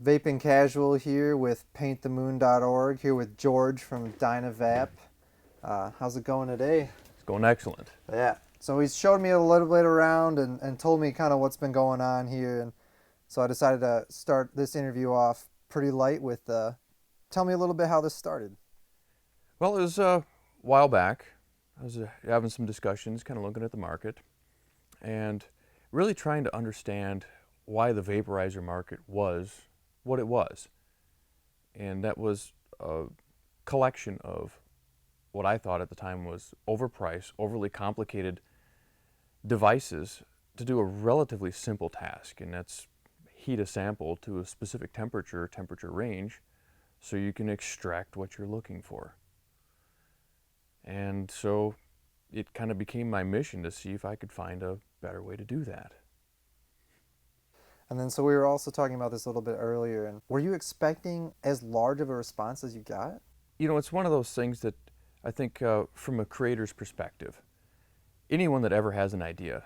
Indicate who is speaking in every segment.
Speaker 1: Vaping Casual here with paintthemoon.org, here with George from DynaVap. How's it going today?
Speaker 2: It's going excellent.
Speaker 1: Yeah. So he's showed me a little bit around and told me kind of what's been going on here. And so I decided to start this interview off pretty light with tell me a little bit how this started.
Speaker 2: Well, it was a while back. I was having some discussions, kind of looking at the market, and really trying to understand why the vaporizer market was what it was. And that was a collection of what I thought at the time was overpriced, overly complicated devices to do a relatively simple task, and that's heat a sample to a specific temperature range so you can extract what you're looking for. And so it kind of became my mission to see if I could find a better way to do that.
Speaker 1: And then so we were also talking about this a little bit earlier. And were you expecting as large of a response as you got?
Speaker 2: You know, it's one of those things that I think from a creator's perspective, anyone that ever has an idea,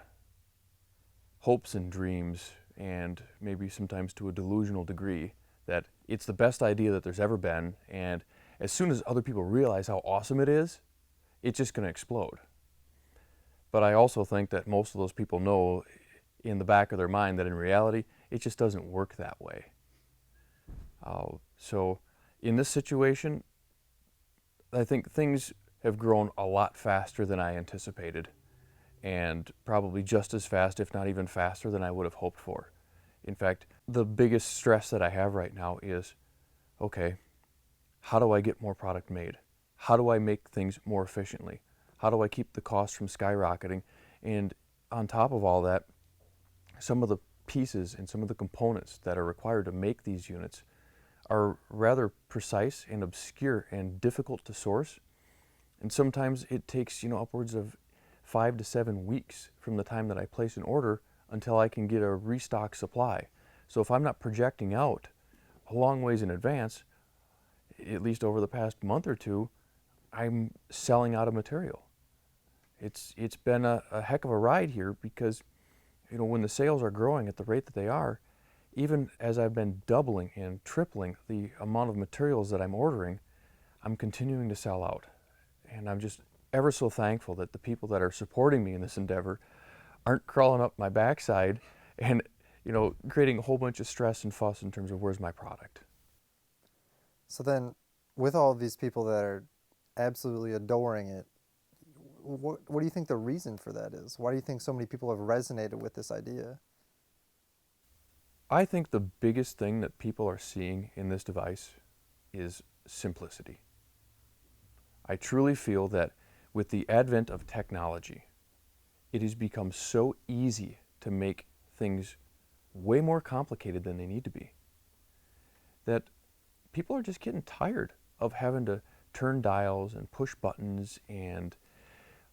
Speaker 2: hopes and dreams, and maybe sometimes to a delusional degree, that it's the best idea that there's ever been, and as soon as other people realize how awesome it is, it's just going to explode. But I also think that most of those people know in the back of their mind that in reality, it just doesn't work that way. So in this situation, I think things have grown a lot faster than I anticipated, and probably just as fast, if not even faster, than I would have hoped for. In fact, the biggest stress that I have right now is, okay, how do I get more product made? How do I make things more efficiently? How do I keep the cost from skyrocketing? And on top of all that, some of the pieces and some of the components that are required to make these units are rather precise and obscure and difficult to source. And sometimes it takes, upwards of 5 to 7 weeks from the time that I place an order until I can get a restock supply. So if I'm not projecting out a long ways in advance, at least over the past month or two, I'm selling out of material. It's been a heck of a ride here because, when the sales are growing at the rate that they are, even as I've been doubling and tripling the amount of materials that I'm ordering, I'm continuing to sell out. And I'm just ever so thankful that the people that are supporting me in this endeavor aren't crawling up my backside and, creating a whole bunch of stress and fuss in terms of where's my product.
Speaker 1: So then, with all of these people that are absolutely adoring it, what do you think the reason for that is? Why do you think so many people have resonated with this idea?
Speaker 2: I think the biggest thing that people are seeing in this device is simplicity. I truly feel that with the advent of technology, it has become so easy to make things way more complicated than they need to be, that people are just getting tired of having to turn dials and push buttons and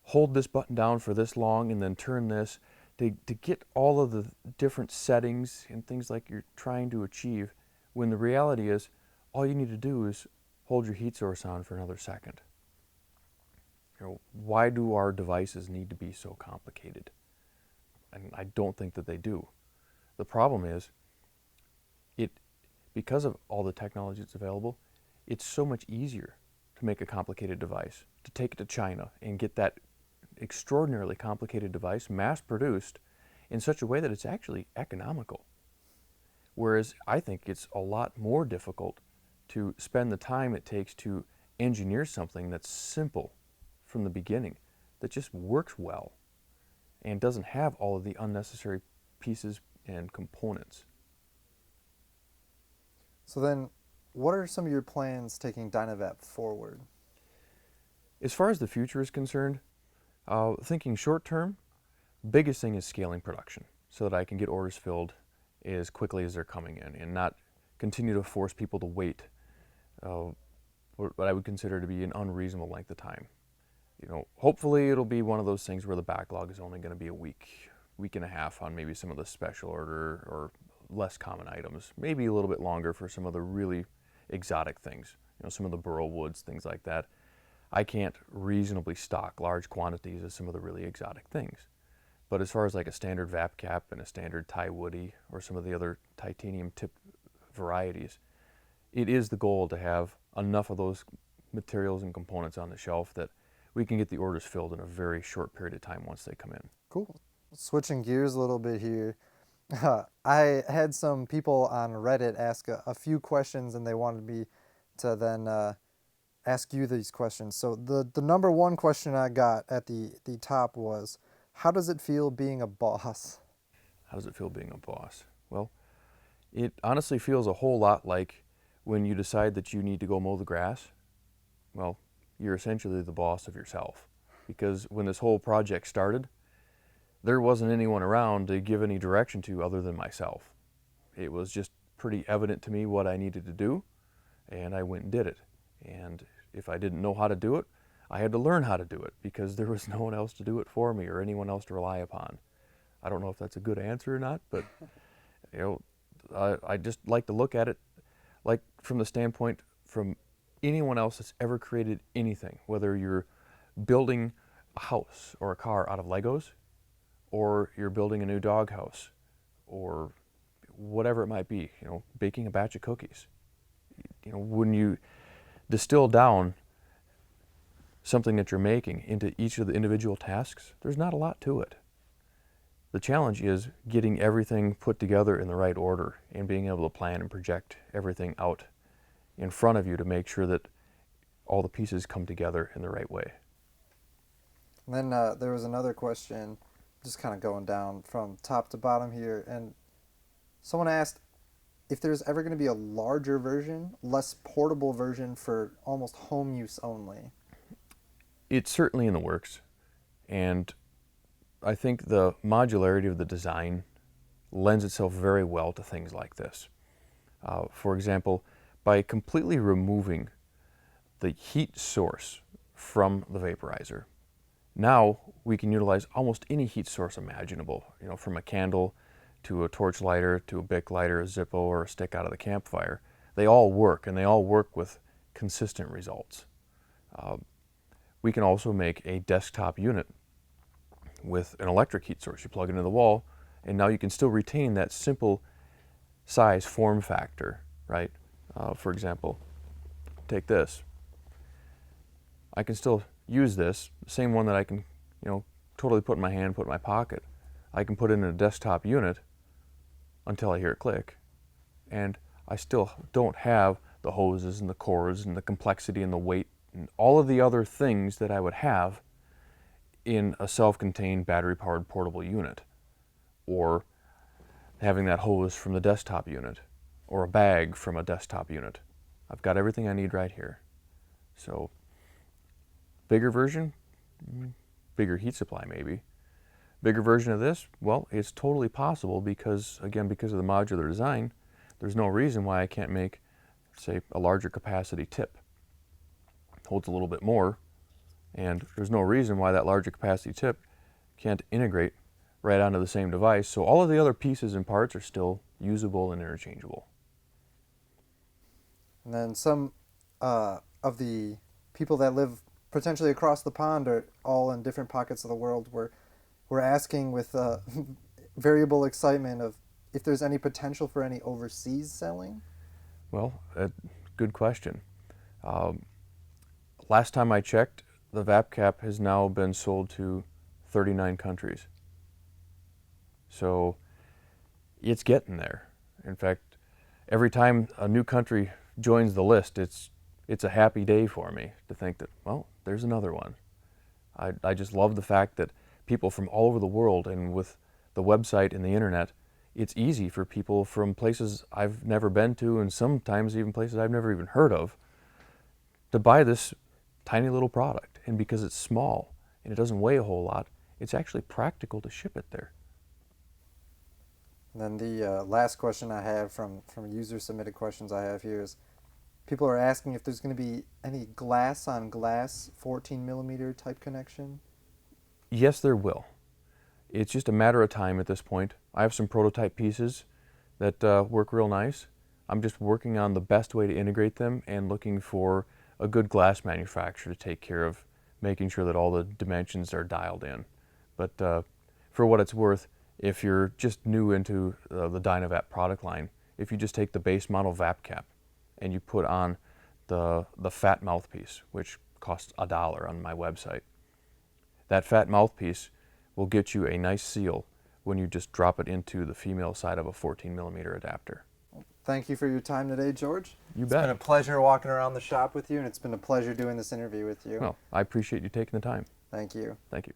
Speaker 2: hold this button down for this long and then turn this to get all of the different settings and things like you're trying to achieve, when the reality is all you need to do is hold your heat source on for another second. Why do our devices need to be so complicated? And I don't think that they do. The problem is, because of all the technology that's available, it's so much easier to make a complicated device, to take it to China and get that extraordinarily complicated device mass-produced in such a way that it's actually economical. Whereas I think it's a lot more difficult to spend the time it takes to engineer something that's simple from the beginning, that just works well and doesn't have all of the unnecessary pieces and components.
Speaker 1: So then, what are some of your plans taking DynaVap forward?
Speaker 2: As far as the future is concerned, thinking short term, biggest thing is scaling production so that I can get orders filled as quickly as they're coming in and not continue to force people to wait what I would consider to be an unreasonable length of time. Hopefully it'll be one of those things where the backlog is only going to be a week and a half on maybe some of the special order or less common items, maybe a little bit longer for some of the really exotic things, some of the burl woods, things like that. I can't reasonably stock large quantities of some of the really exotic things. But as far as like a standard VapCap and a standard Thai woody or some of the other titanium tip varieties, it is the goal to have enough of those materials and components on the shelf that we can get the orders filled in a very short period of time once they come in.
Speaker 1: Cool. Switching gears a little bit here. I had some people on Reddit ask a few questions, and they wanted me to then ask you these questions. So the number one question I got at the top was, how does it feel being a boss?
Speaker 2: How does it feel being a boss? Well, it honestly feels a whole lot like when you decide that you need to go mow the grass. Well, you're essentially the boss of yourself, because when this whole project started, there wasn't anyone around to give any direction to other than myself. It was just pretty evident to me what I needed to do, and I went and did it. And if I didn't know how to do it, I had to learn how to do it, because there was no one else to do it for me or anyone else to rely upon. I don't know if that's a good answer or not, but you know, I just like to look at it like from the standpoint from anyone else that's ever created anything, whether you're building a house or a car out of Legos, or you're building a new doghouse, or whatever it might be, you know, baking a batch of cookies. You know, when you distill down something that you're making into each of the individual tasks, there's not a lot to it. The challenge is getting everything put together in the right order and being able to plan and project everything out in front of you to make sure that all the pieces come together in the right way.
Speaker 1: And then there was another question, just kind of going down from top to bottom here, and someone asked if there's ever going to be a larger version, less portable version for almost home use only.
Speaker 2: It's certainly in the works, and I think the modularity of the design lends itself very well to things like this. For example, by completely removing the heat source from the vaporizer, now we can utilize almost any heat source imaginable, you know, from a candle to a torch lighter to a Bic lighter, a Zippo, or a stick out of the campfire. They all work, and they all work with consistent results. We can also make a desktop unit with an electric heat source. You plug it into the wall, and now you can still retain that simple size form factor, right? For example, take this. I can still use this, same one that I can, you know, totally put in my hand, put in my pocket. I can put it in a desktop unit until I hear it click, and I still don't have the hoses and the cords and the complexity and the weight and all of the other things that I would have in a self-contained battery-powered portable unit, or having that hose from the desktop unit, or a bag from a desktop unit. I've got everything I need right here. So, bigger version, bigger heat supply maybe. Bigger version of this, well, it's totally possible because, again, because of the modular design, there's no reason why I can't make, say, a larger capacity tip. Holds a little bit more, and there's no reason why that larger capacity tip can't integrate right onto the same device, so all of the other pieces and parts are still usable and interchangeable.
Speaker 1: And then some of the people that live potentially across the pond are all in different pockets of the world. We're asking with variable excitement of if there's any potential for any overseas selling.
Speaker 2: Well, good question. Last time I checked, the VapCap has now been sold to 39 countries. So it's getting there. In fact, every time a new country joins the list, it's a happy day for me to think that, well, there's another one. I just love the fact that people from all over the world, and with the website and the internet, it's easy for people from places I've never been to, and sometimes even places I've never even heard of, to buy this tiny little product. And because it's small and it doesn't weigh a whole lot, it's actually practical to ship it there.
Speaker 1: And then the last question I have from user submitted questions I have here is, people are asking if there's going to be any glass on glass 14 millimeter type connection.
Speaker 2: Yes, there will. It's just a matter of time at this point. I have some prototype pieces that work real nice. I'm just working on the best way to integrate them and looking for a good glass manufacturer to take care of making sure that all the dimensions are dialed in. But for what it's worth, if you're just new into the DynaVap product line, if you just take the base model VapCap and you put on the fat mouthpiece, which costs $1 on my website. That fat mouthpiece will get you a nice seal when you just drop it into the female side of a 14mm adapter.
Speaker 1: Thank you for your time today, George.
Speaker 2: You
Speaker 1: It's
Speaker 2: bet.
Speaker 1: been a pleasure walking around the shop with you, and it's been a pleasure doing this interview with you.
Speaker 2: Well, I appreciate you taking the time.
Speaker 1: Thank you.
Speaker 2: Thank you.